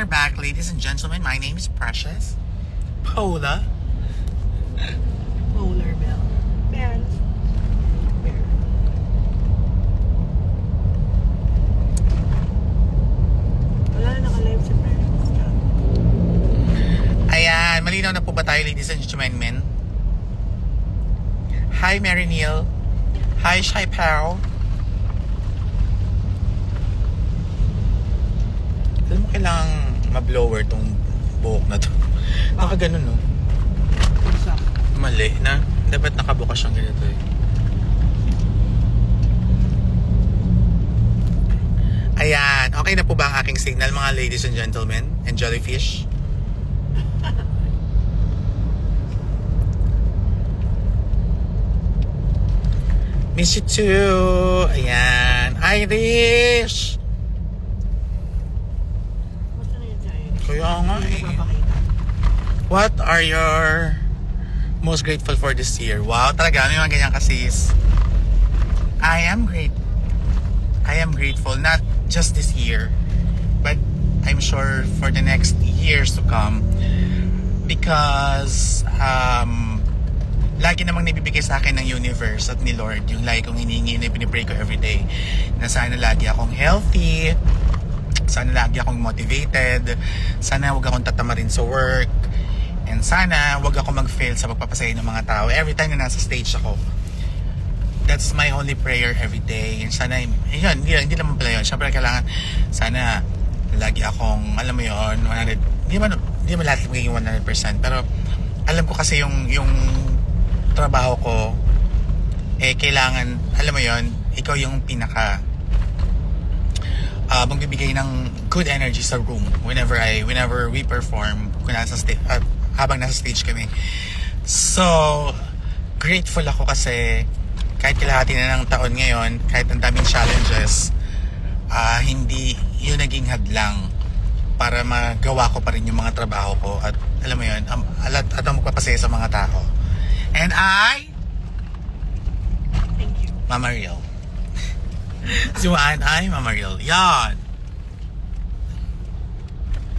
we're back, ladies and gentlemen. My name is Precious. Paula. Polar Bell. Bear. Bear. Wala na naka-live si Bear. Ayan, malinaw na po ba tayo, ladies and gentlemen? Hi, Mary Neil. Hi, Shai Pao. Alam mo, kailangang ma-blower tong buhok na to. Nakaganon, no? Mali na. Dapat nakabukas siyang ganito eh. Ayan. Okay na po ba ang aking signal, mga ladies and gentlemen? And jellyfish? Miss you too. Ayan. Irish! Basta na yun siya eh. Kaya nga eh. What are your most grateful for this year? Wow, talaga. May mga ganyan kasis. I am grateful, not just this year, but I'm sure for the next years to come. Because, lagi namang nabibigay sa akin ng universe at ni Lord, yung lagi kong hinihingi na pinipray ko everyday, na sana lagi akong healthy, sana lagi akong motivated, sana huwag akong tatamarin sa work, and sana huwag ako mag-fail sa pagpapasaya ng mga tao every time na nasa stage ako. That's my only prayer every day. And sana, yun, hindi naman pala yun. Siyempre kailangan, sana lagi akong, alam mo yun, 100, hindi man lahat magiging 100%, pero alam ko kasi yung trabaho ko, eh kailangan, alam mo yon, ikaw yung pinaka magbibigay ng good energy sa room whenever we perform, kung habang nasa stage kami. So grateful ako kasi kahit kalahati na ng taon ngayon, kahit ang daming challenges, hindi yun naging hadlang para magawa ko pa rin yung mga trabaho ko, at alam mo yun, at ang magpapasaya sa mga tao. And Thank you. Mama Real. Si Maan ay Mama Real. Yan.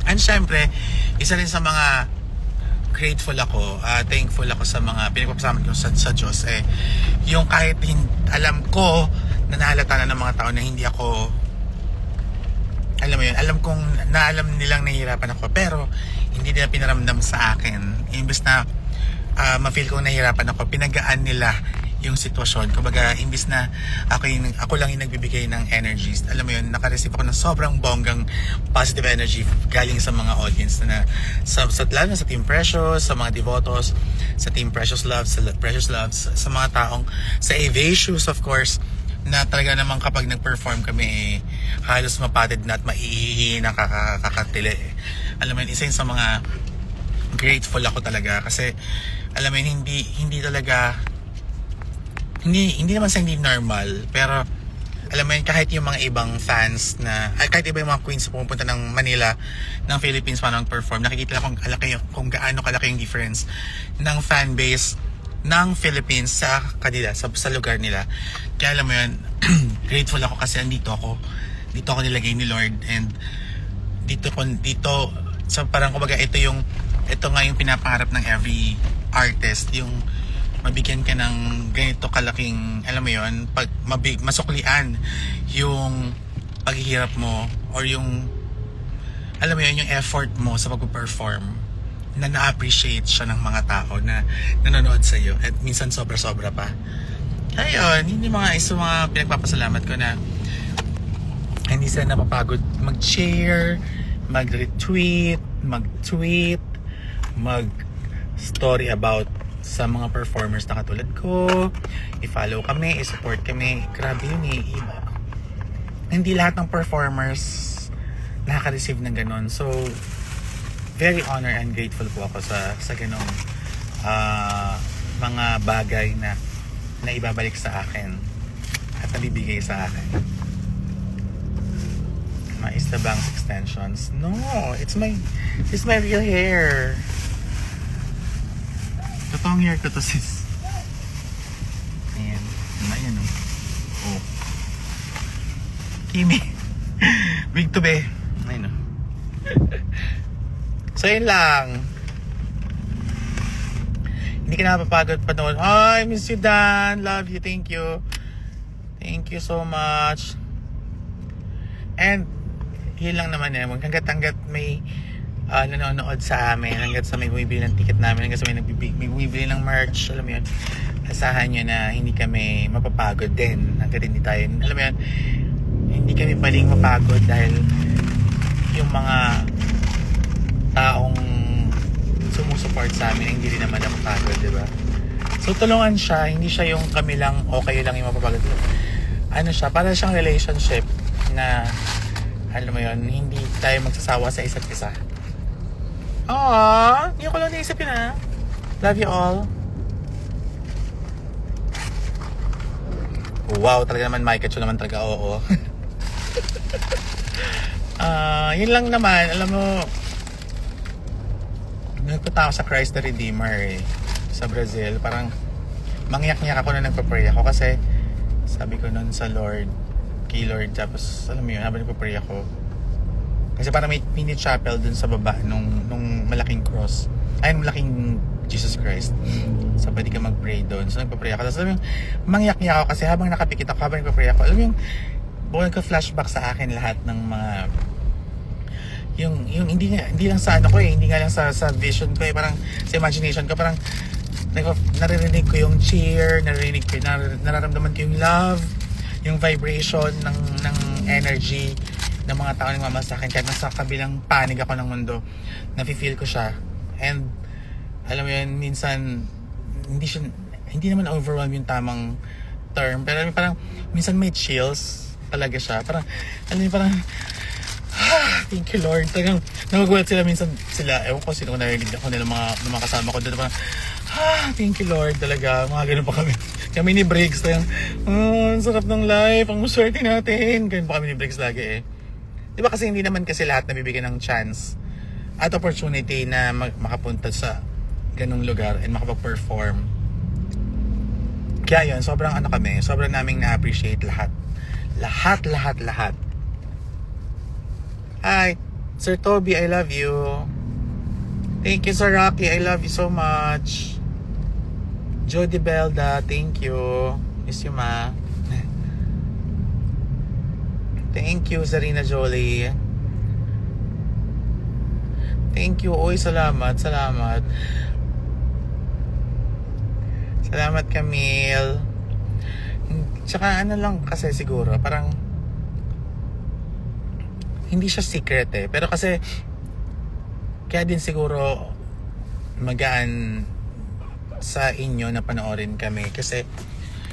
And syempre, isa rin sa mga grateful ako, thankful ako sa mga pinagpapasalamat ko sa Diyos, eh, yung kahit alam ko na nahalata na ng mga tao na hindi ako, alam mo yun, alam nilang nahihirapan ako, pero hindi nila pinaramdam sa akin. Imbes na ma-feel kong nahihirapan ako, pinagaan nila yung sitwasyon. Kumbaga, imbis na ako lang yung nagbibigay ng energies, alam mo yun, naka-receive ako ng sobrang bonggang positive energy galing sa mga audience na lalo na sa Team Precious, sa mga devotos, sa Team Precious Loves, sa mga taong sa Avacious, of course, na talaga namang kapag nag-perform kami, halos mapatid na at maiihi na kakatili. Alam mo yun, isa yun sa mga grateful ako talaga kasi alam mo yun, hindi talaga hindi naman sa hindi normal, pero alam mo yun, kahit yung mga ibang fans na kahit iba yung mga queens pumupunta ng Manila, ng Philippines para perform, nakikita kung gaano kalaki yung difference ng fan base ng Philippines sa kanila, sa lugar nila. Kaya alam mo yun, grateful ako kasi dito ako nilagay ni Lord, and dito so parang kumbaga ito nga yung pinapangarap ng every artist, yung mabigyan ka ng ganito kalaking, alam mo yun, masuklian yung paghihirap mo, or yung, alam mo yun, yung effort mo sa pag-perform, na na-appreciate siya ng mga tao na nanonood sa iyo, at minsan sobra-sobra pa. Kaya yun, hindi mga pinagpapasalamat ko na hindi sila napapagod mag-share, mag-retweet, mag-tweet, mag-story about sa mga performers na katulad ko. I-follow kami, i-support kami. Grabe yun eh. Iba. Hindi lahat ng performers nakaka-receive ng ganon. So, very honored and grateful po ako sa ganong mga bagay na ibabalik sa akin at nabibigay sa akin. Is the bangs extensions? No, it's my real hair. Totoong hair ko to, sis. Ayan. Ayan, oh. Kimi. Big to be. Ayun, oh. So, yun lang. Hindi ka napapagod pa noon. I miss you, Dan. Love you. Thank you. Thank you so much. And, yun lang naman eh. Hanggat may nanonood sa amin, hanggat sa may bumibili ng ticket namin, hanggat sa may bumibili ng merch, alam mo yun, asahan nyo na hindi kami mapapagod din. Hanggat hindi tayo, alam mo yun, hindi kami paling mapagod dahil yung mga taong sumusuport sa amin, hindi rin naman napapagod, di ba? So, tulungan siya, hindi siya yung kami lang o kayo lang yung mapapagod. Ano siya, para siyang relationship na, alam mo yun, hindi tayo magsasawa sa isa't isa. Aww, hindi ko lang naisip yun ha. Love you all. Wow, talaga naman Micah Chu naman talaga, oo. Yun lang naman, alam mo, nagpunta ako sa Christ the Redeemer eh, sa Brazil. Parang mangyak-ngyak ako na nagpa-pray ako kasi sabi ko nun sa Lord, kay Lord, tapos alam mo yun, habang nagpa-pray ako, kasi parang may mini chapel dun sa baba nung malaking cross. Ay, malaking Jesus Christ. So, pwede ka mag-pray dun. So, nagpa-pray ako. Tapos, alam mo yung, mangyak-ngyak ako kasi habang nakapikit ako, habang nagpa-pray ako, alam mo yung, buwan ka flashback sa akin lahat ng mga, yung hindi lang sa ano ko eh, hindi nga lang sa vision ko eh, parang sa imagination ko, parang, naririnig ko yung cheer, nararamdaman ko yung love, yung vibration ng energy ng mga tao nagmamahal sa akin kahit nasa kabilang panig ako ng mundo, nafe-feel ko siya. And alam mo yun, minsan hindi naman overwhelm yung tamang term, pero parang minsan may chills talaga siya, parang alam mo parang thank you Lord, talagang namagulat sila minsan, ewan ko sino ko narinig ako ng mga kasama ko doon, parang thank you Lord, talaga mga ganun pa kami ni Briggs, talagang ang sarap ng life, ang maswerte natin, ganun pa kami ni Briggs lagi eh. Di ba kasi hindi naman kasi lahat nabibigyan ng chance at opportunity na makapunta sa ganung lugar and makapag-perform. Kaya yun, sobrang sobrang naming na-appreciate lahat. Lahat. Hi, Sir Toby, I love you. Thank you, Sir Rocky, I love you so much. Jody Belda, thank you. Miss you, ma. Thank you, Zarina Jolie. Thank you. Oy, salamat. Salamat, Camille. Tsaka ano lang kasi siguro, parang hindi siya secret eh. Pero kasi, kaya din siguro magaan sa inyo na panoorin kami. Kasi,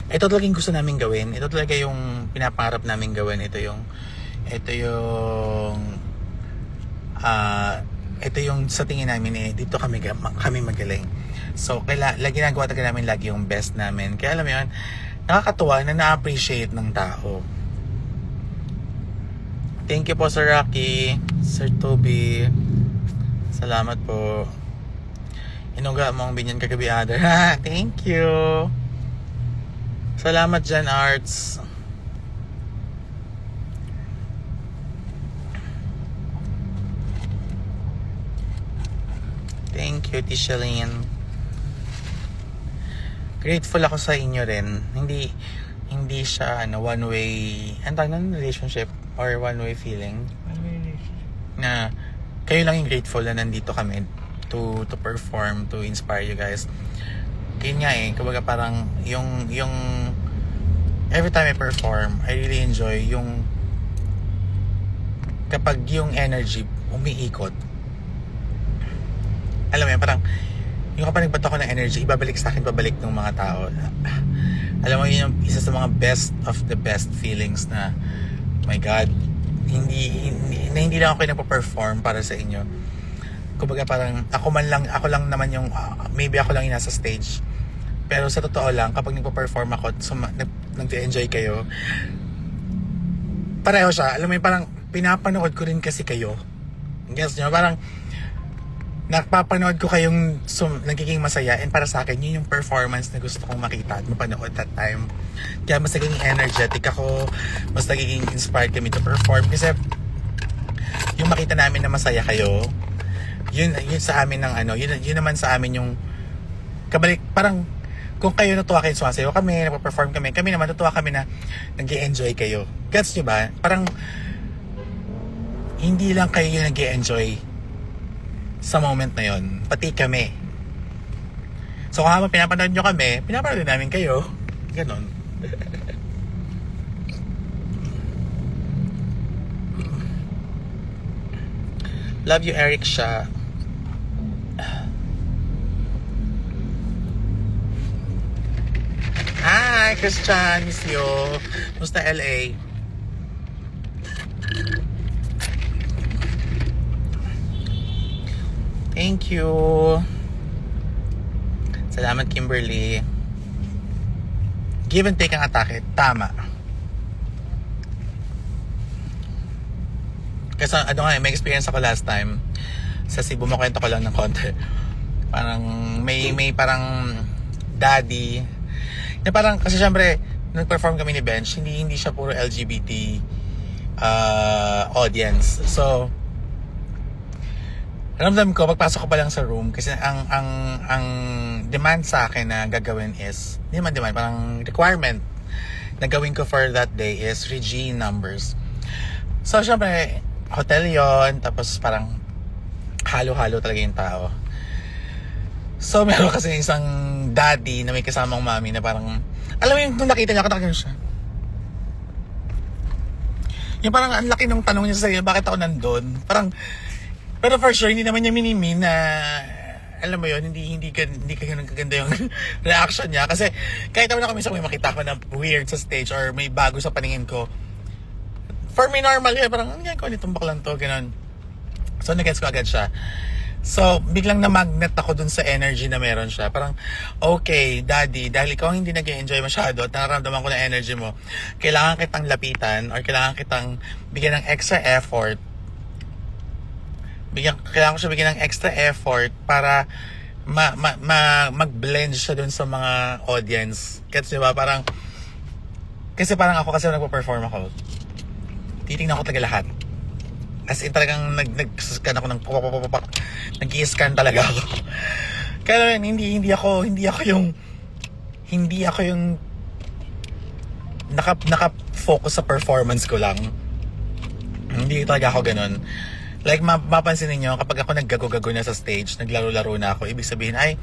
ito talagang gusto namin gawin. Ito talaga yung pinapangarap namin gawin. Ito yung sa tingin namin eh, dito kami magaling. So, ginagawa talaga namin lagi yung best namin. Kaya alam mo yun, nakakatuwa na na-appreciate ng tao. Thank you po, Sir Rocky, Sir Toby. Salamat po. Inuga mo ang binyan kagabi, Adar. Thank you. Salamat dyan, Arts. Thank you, Tishaline. Grateful ako sa inyo rin. Hindi siya one-way, relationship or one-way feeling. Na kayo lang yung grateful na nandito kami to perform, to inspire you guys. Yun nga eh, kumbaga parang yung every time I perform, I really enjoy yung kapag yung energy umiikot. Alam mo yan, parang yung kapag nagbato ko ng energy, ibabalik sa akin, pabalik ng mga tao. Alam mo, yun yung isa sa mga best of the best feelings na, my God, hindi lang ako nagpa-perform para sa inyo. Kumbaga parang ako lang naman yung maybe ako lang yung nasa stage. Pero sa totoo lang, kapag nagpa-perform ako, nag-enjoy kayo, pareho siya. Alam mo yung parang pinapanood ko rin kasi kayo. Guess nyo, parang napapanood ko kayong nagiging masaya, and para sa akin, yun yung performance na gusto kong makita at mapanood that time. Kaya mas naging energetic ako, mas nagiging inspired kami to perform kasi yung makita namin na masaya kayo, yun sa amin ng ano, yun naman sa amin yung kabalik, parang kung kayo natuwa kayo, sumasayaw kami, nagpa-perform kami naman natuwa kami na nag-i-enjoy kayo. Gets nyo ba? Parang hindi lang kayo yung nag-i-enjoy sa moment na yon, pati kami. So kung habang pinapanood nyo kami, pinapanood din namin kayo. Ganon. Love you, Eric siya. Hi, Christian. Miss you. Musta LA? Thank you. Salamat, Kimberly. Give and take ang atake. Tama. Kasi ano nga, may experience ako last time. Sa Cebu, makwento ko lang ng konti. Parang may parang daddy. Na parang, kasi syempre, nag-perform kami ni Bench, hindi siya puro LGBT audience. So, ramdam ko, pagpasok ko pa lang sa room, kasi ang demand sa akin na gagawin is, hindi naman demand, parang requirement na gawin ko for that day is Regine numbers. So, syempre, hotel yon, tapos parang halo-halo talaga yung tao. So, meron kasi isang daddy na may kasamang mami na parang, alam mo yung nung nakita niya, katakot siya. Yung parang ang laki ng tanong niya sa iyo, bakit ako nandun? Parang, pero for sure, hindi naman niya minimin na, alam mo yun, hindi ganun kaganda yung reaction niya. Kasi, kahit naman ako minsan may makita ko na weird sa stage or may bago sa paningin ko, for me, normal yun. Parang, ano yan ko, nitong baklang to, ganun. So, nag-gets ko agad siya. So, biglang na-magnet ako dun sa energy na meron siya. Parang, okay, daddy, dahil ikaw hindi nag-enjoy masyado at nararamdaman ko na energy mo, kailangan kitang lapitan or kailangan kitang bigyan ng extra effort. Kailangan ko siya bigyan ng extra effort para mag-blend siya dun sa mga audience. Kasi diba, parang, kasi parang ako kasi nagpo-perform ako. Titingnan ko talaga lahat. As in talagang nag-scan ako ng nag-i-scan talaga ako. Kaya hindi ako yung naka-focus sa performance ko lang. Hindi talaga ako ganun. Like mapansin niyo kapag ako naggago-gago na sa stage, naglaro-laro na ako, ibig sabihin ay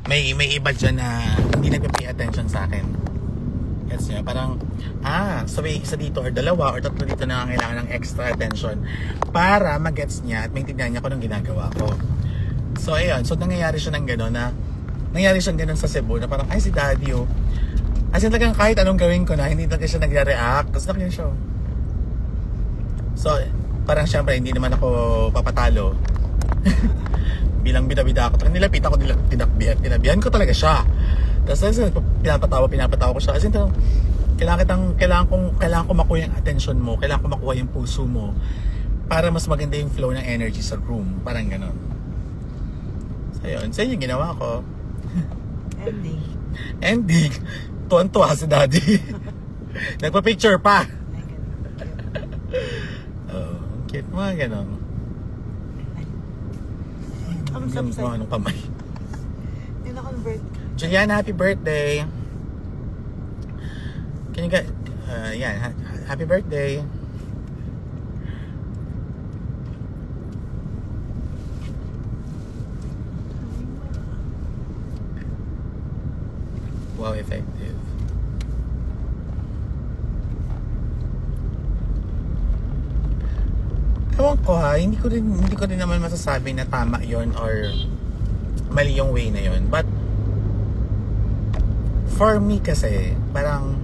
may iba diyan na hindi nagpe-pay attention sa akin. Gets niya? Parang, so may isa dito or dalawa or tatlo dito na kailangan ng extra attention para mag-gets niya at maintindihan niya kung anong ginagawa ko. So, ayun. So, nangyayari siya ng gano'n sa Cebu na parang, ay, si Daddy, oh. As in, talagang kahit anong gawin ko na, hindi talaga siya nagre-react. Tapos nakiyan siya. So, parang syempre, hindi naman ako papatalo. Bilang bida-bida ako. Nilapitan ko, tinabihan ko talaga siya. Tapos pinapatawa ko siya. Kasi kailangan ko makuha yung attention mo, kailangan ko makuha yung puso mo para mas maganda yung flow ng energy sa room. Parang gano'n. So yun, sa yung ginawa ko. Ending. Tuwan-tuwa si Daddy. Nagpa-picture pa. Oh, cute. Mga gano'n. Anong kamay. Hindi na-convert. Juliana, happy birthday. Can you get, happy birthday. Wow, effective. Ewan ko hindi ko rin naman masasabi na tama yon or mali yung way na yon. But for me kasi, parang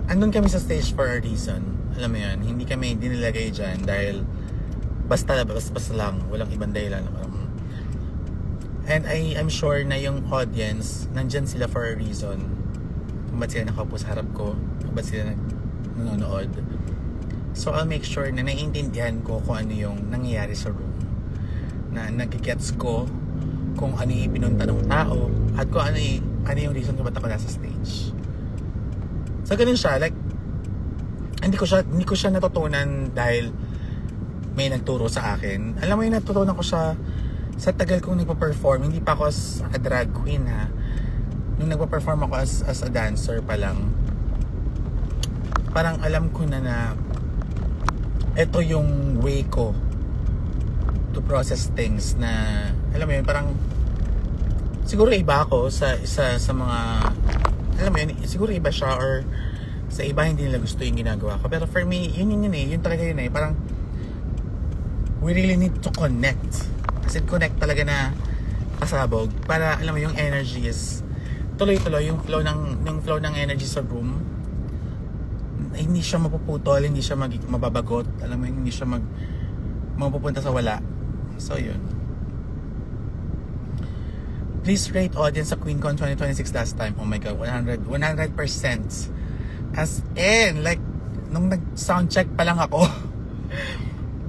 andun kami sa stage for a reason. Alam mo yun, hindi kami dinilagay dyan dahil basta lang, walang ibang dahilan. And I'm sure na yung audience, nandyan sila for a reason. Kung ba't sila nakaupo sa harap ko, kung ba't sila nanonood. So I'll make sure na naiintindihan ko kung ano yung nangyayari sa room. Na nag-gets ko kung ano yung pinunta ng tao at kung ano yung reason kung ba't ako nasa stage. So ganun siya, like hindi ko siya natutunan dahil may nagturo sa akin. Alam mo yung natutunan ko siya sa tagal kong nagpa-perform. Hindi pa ako as a drag queen, ha. Nung nagpa-perform ako as a dancer pa lang, parang alam ko na ito yung way ko to process things na, alam mo yun, parang siguro iba ako sa mga, alam mo yun, siguro iba siya or sa iba hindi nila gusto yung ginagawa ko. Pero for me, yun talaga yun eh. Parang we really need to connect. Kasi connect talaga na pasabog para alam mo yung energy is tuloy-tuloy yung flow ng energy sa room. Hindi siya mapuputol, hindi siya mababagot. Alam mo yun, hindi siya mapupunta sa wala. So yun. Please rate audience sa QueenCon 2026 last time. Oh my God, 100%. As in, like, nung nag-sound check pa lang ako.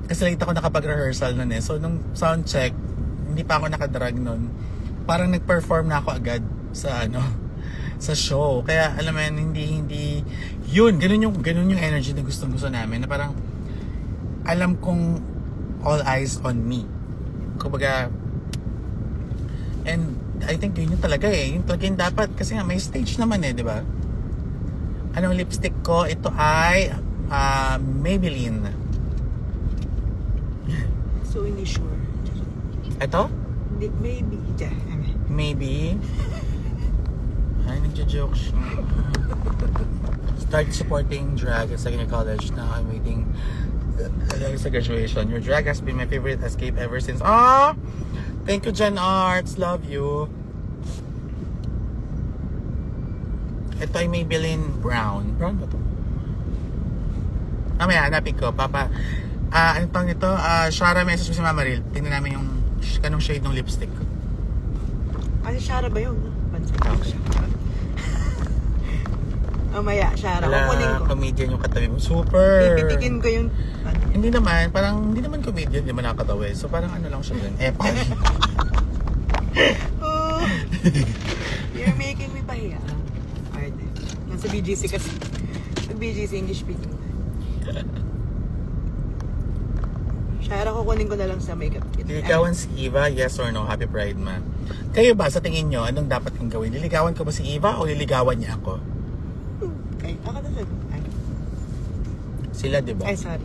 Kasi late ako nakapag-rehearsal nun eh. So, nung sound check, hindi pa ako nakadrag nun. Parang nag-perform na ako agad sa sa show. Kaya, alam mo yan, hindi, yun, ganun yung energy na gustong-gusto namin. Na parang, alam kong all eyes on me. Kumbaga, and I think yun talaga eh. Yun talaga yung dapat. Kasi nga, may stage naman eh, di ba? Anong lipstick ko? Ito ay Maybelline. So, hindi sure. Ito? Maybe. Maybe. Ay, nagja-joke siya. Start supporting drag at second year college. Now I'm waiting sa graduation. Your drag has been my favorite escape ever since. Ah! Thank you, Jen Arts. Love you. Ito ay Maybelline Brown. Brown ba ito? May hanapin ko. Papa, ano pang ito? Shara, message mo si Mama Ril. Tingnan namin yung kanong shade ng lipstick. Kasi Shara ba yun? Okay. Maya, Shara. Kukunin ko. Comedian yung katabi mo. Super! Pipitikin ko yung... Hindi naman comedian, hindi man nakatawa. So parang ano lang siya dun. Pari. Oh, you're making me pahiya. Arte. Nasa BGC kasi. Sa BGC, English speaking. Shara, kukunin ko na lang sa makeup kit. Liligawan si Eva, yes or no? Happy Pride, ma. Kayo ba, sa tingin nyo, anong dapat kong gawin? Liligawan ko ba si Eva o liligawan niya ako? Ay, ako na sabi. Ay, Sila, di ba? ay, sorry.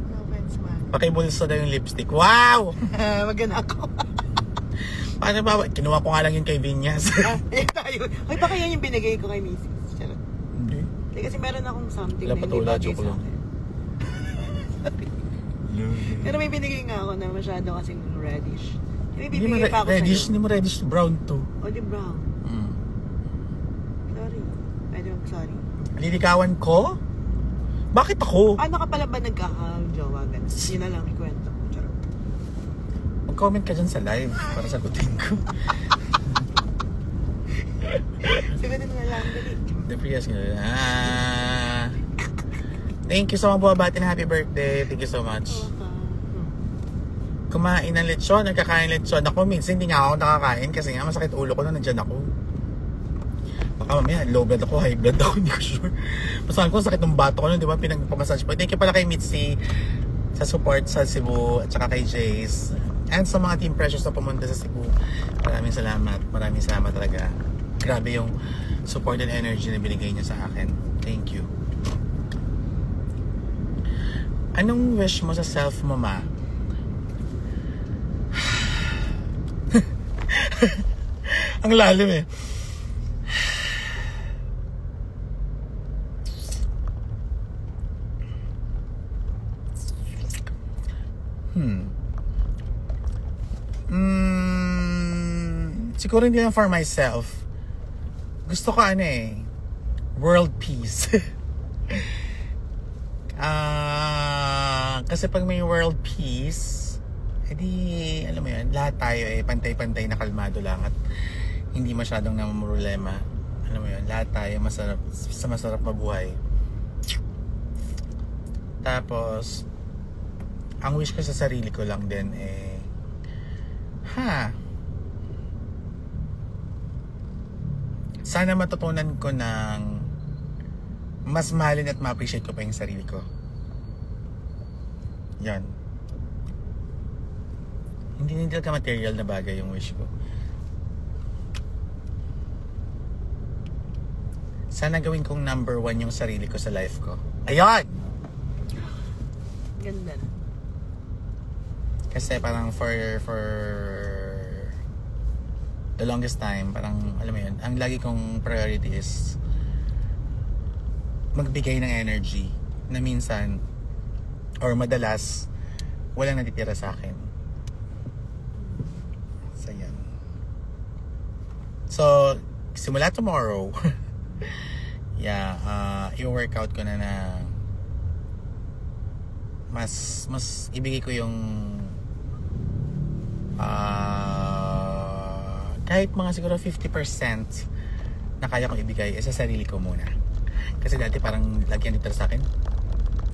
No offense, man. Pakibulso na yung lipstick. Wow! Wag na ako. Paano ba? Kinuha ko nga lang yun kay Vinyas. Ay, tayo. Ay, baka yan yung binigay ko kay Mrs. Charot. Hindi. Eh, kasi meron akong something Wala na pa hindi tula, bagay joke sa lang. akin. Pero may binigay nga ako na masyado kasing reddish. May Hindi mo bibigay pa ako reddish, sa'yo. hindi mo reddish brown to. O, di brown. Mm. Sorry. Ay, di, sorry. Liligawan ko? Bakit ako? Ano ka pala ba nagkaka-jowa? Ganun. Yun na lang ikwento. Charot. Mag-comment ka dyan sa live para sagutin ko. Sagutin mo na lang. Dali. The Prius nga. Thank you sa mga buwabati na happy birthday. Thank you so much. Kumain ng lechon, nagkakain lechon. Ako minsan hindi nga ako nakakain kasi nga masakit ulo ko nung nandyan ako. Baka mamaya low blood ako, high blood ako, hindi ko sure. Masahan ko sakit ng bato ko nun, di ba? Pinagpamassage po. Thank you pala kay Mitzi sa support sa Cebu at saka kay Jace. And sa mga Team Precious na pumunta sa Cebu. Maraming salamat. Maraming salamat talaga. Grabe yung support and energy na binigay niya sa akin. Thank you. Anong wish mo sa self mo, ma? Ang lalim eh. Siguro hindi lang for myself. Gusto ko world peace. Kasi pag may world peace, edi, alam mo yan, lahat tayo pantay-pantay na kalmado lang at hindi masyadong namumroblema. Alam mo yan, lahat tayo masarap mabuhay. Tapos, ang wish ko sa sarili ko lang din sana matutunan ko ng mas mahalin at ma-appreciate ko pa yung sarili ko. Yan. Hindi talaga material na bagay yung wish ko. Sana gawin kong number 1 yung sarili ko sa life ko. Ayun! Ganda na. Kasi parang for the longest time, parang alam mo yun, ang lagi kong priority is magbigay ng energy na minsan or madalas walang natitira sa akin. So yan. So simula tomorrow yeah, i-workout ko na mas ibigay ko yung kahit mga siguro 50% na kaya kong ibigay sa sarili ko muna. Kasi dati parang lagi yan dito sa akin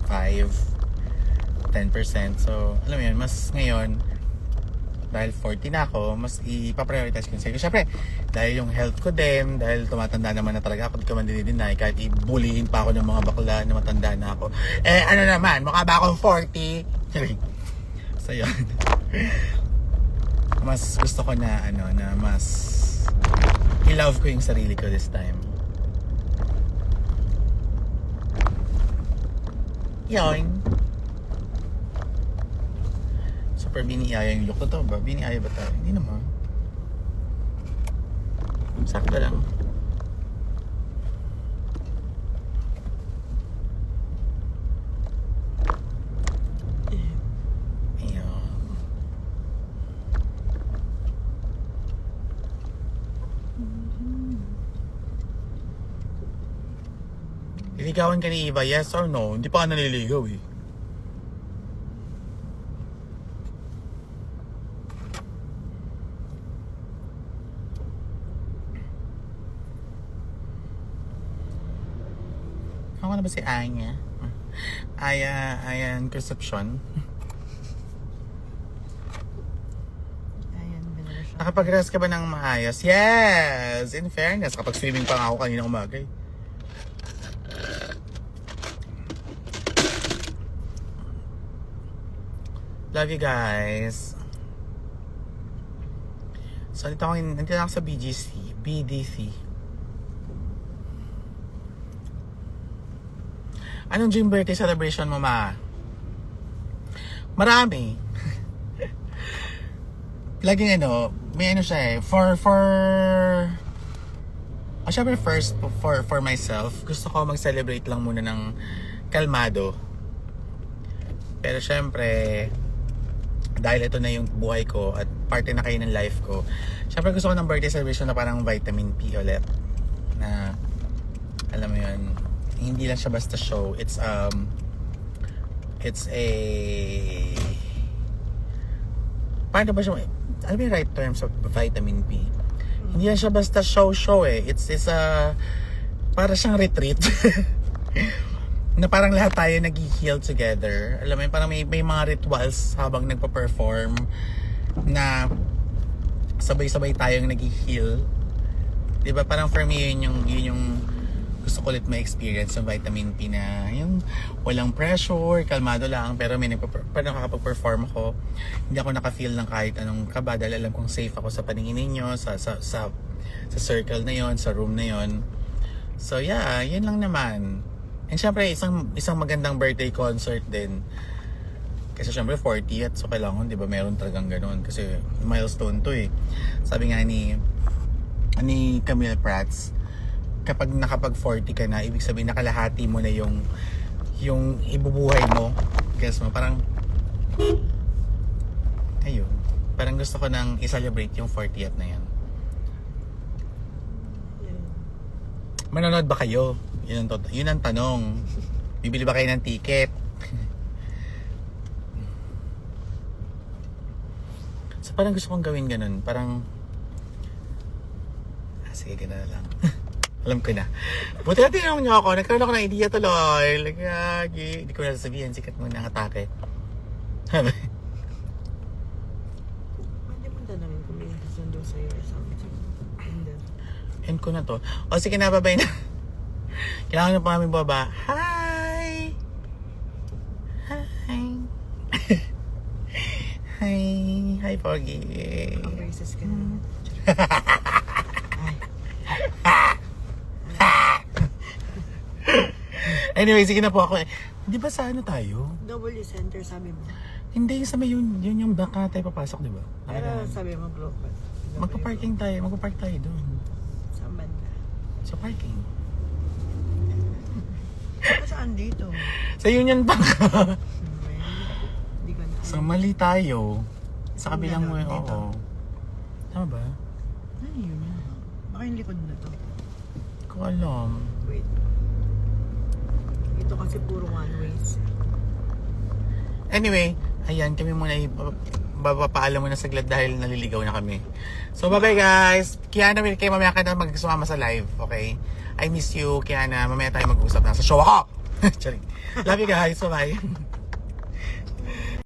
5-10%. So alam mo yun, mas ngayon dahil 40 na ako, mas ipaprioritize ko yung sarili ko. Siyempre, dahil yung health ko din, dahil tumatanda naman na talaga ako, di ko man dinideny, kahit i-bullying pa ako ng mga bakla na matanda na ako. Eh, ano naman, mukha ba akong 40? So, yun. Mas gusto ko na, na mas i-love ko yung sarili ko this time. Yun. Super biniaya yung look ko to ba? Biniaya ba tayo? Hindi naman. Sakto lang. Ayan. Liligawan ka ni Eva, yes or no? Hindi pa ka naliligaw eh. Ako na ba si Anya? Ayan, Concepcion. Ayan, binala siya. Nakapag-rest ka ba ng maayos? Yes! In fairness, kapag swimming pa nga ako kanina umaga eh. Love you guys. So, nandito ako sa BDC. Anong dream birthday celebration mo, ma? Marami. Laging may siya eh. Syempre first, for myself, gusto ko mag-celebrate lang muna ng kalmado. Pero syempre, dahil ito na yung buhay ko at parte na kayo ng life ko, syempre gusto ko ng birthday celebration na parang vitamin P ulit. Na, alam mo yun, hindi lang siya basta show. It's a paano ba siya, ano ba yung right terms of vitamin P? Hindi lang siya basta show eh. It's a para siyang retreat. Na parang lahat tayo nag-heal together. Alam mo yun, parang may mga rituals habang nagpa-perform na sabay-sabay tayong nag-heal. Diba? Parang for me yun yung gusto ko ulit ma-experience yung vitamin P na yung walang pressure, kalmado lang, pero parang nakakapag-perform ako, hindi ako naka-feel ng kahit anong kaba dahil alam kong safe ako sa paningin ninyo, sa circle na yon, sa room na yon. So yeah, yun lang naman. And syempre, isang magandang birthday concert din. Kasi syempre 40th, so kailangan, di ba, meron talagang ganun. Kasi milestone to eh. Sabi nga ni Camille Prats, kapag nakapag 40 ka na, ibig sabihin nakalahati mo na yung ibubuhay mo. Guess mo, parang ayun. Parang gusto ko nang i-celebrate yung 40th na yan. Manonood ba kayo? Yun ang tanong. Bibili ba kayo ng ticket? So parang gusto kong gawin ganun. Parang sige, gano'n na lang. Alam ko na. Buti na tinanong niyo ako. Nagkaroon ako ng idea tuloy. Lagagi. Hindi ko na sasabihin. Sikat mo na ang atake. Pwede mo tanongin kung may sundo sa'yo or something. End ko na to. O sige na, babay na. Kailangan na pa namin baba. Hi! Hi! Hi! Hi, Pogi! Ang braces ka na. Ay. Anyway, sige na po ako. Di ba sa ano tayo? W center sabi mo. Hindi, sa may yun yung back na tayo papasok, di ba? Pero sabi mo broken. Magpa-parking tayo, magpa-park tayo doon. Saan banda? Sa parking. Saan dito? Sa Union Bank. Hindi ko na. Sa mali tayo. Sa kabilang Ano, way, dito? oo. Tama ba? Ano yun? Baka yung likod na to. Hindi ko alam. Wait. Ito kasi puro one ways. Anyway, ayan, kami muna babapaalam muna saglit dahil naliligaw na kami. So, bye-bye guys! Kiana, kayo mamaya ka na magsumama sa live, okay? I miss you, Kiana. Mamaya tayo mag-usap na sa show ako! Charing. Love you guys, bye-bye!